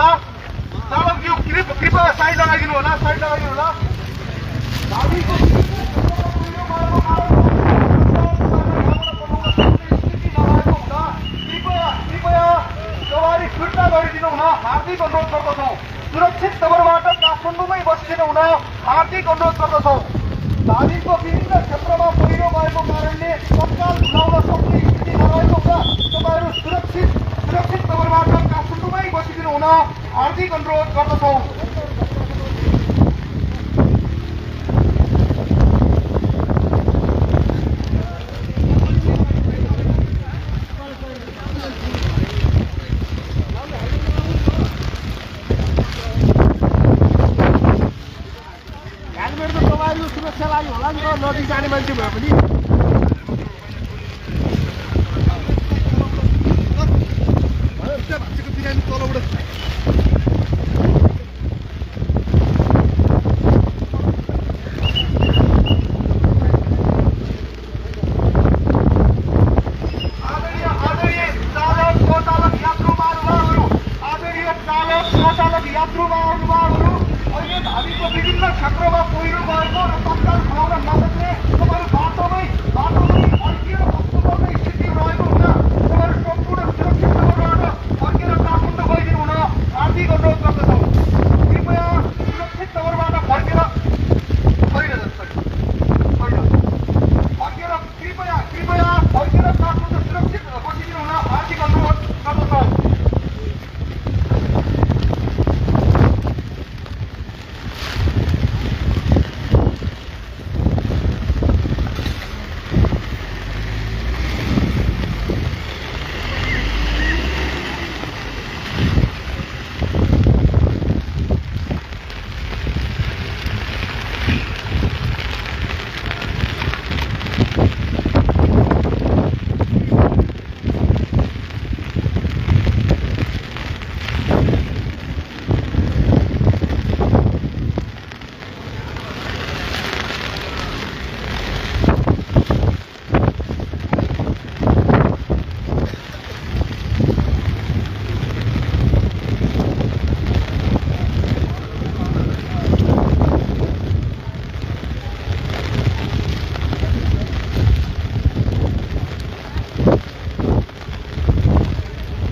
होला। चालकज्यू कृपया साइड लगाइदिनु होला, साइड लगाइदिनु होला। धामीको कृपया सवारी फिर्ता गरिदिनु हुन हार्दिक अनुरोध गर्दछौँ। सुरक्षित नगरबाट काठमाडौँमै बसिदिनु हुन हार्दिक अनुरोध गर्दछौँ। धामीको विभिन्न क्षेत्रमा पहिरो गएको कारणले तत्काल खुलाउन सक्ने स्थिति नरहेको हुँदा तपाईँहरू सुरक्षित नगरबाट काठमाडौँमै बसिदिनु हुन हार्दिक अनुरोध गर्दछौँ। हेलमेट त तपाईँहरू सुरक्षा लागि होला नि त, नजिक जाने मान्छे भयो भने। यात्रु महानुभावहरू अहिले धामीको विभिन्न क्षेत्रमा पहिरो गएको र तत्काल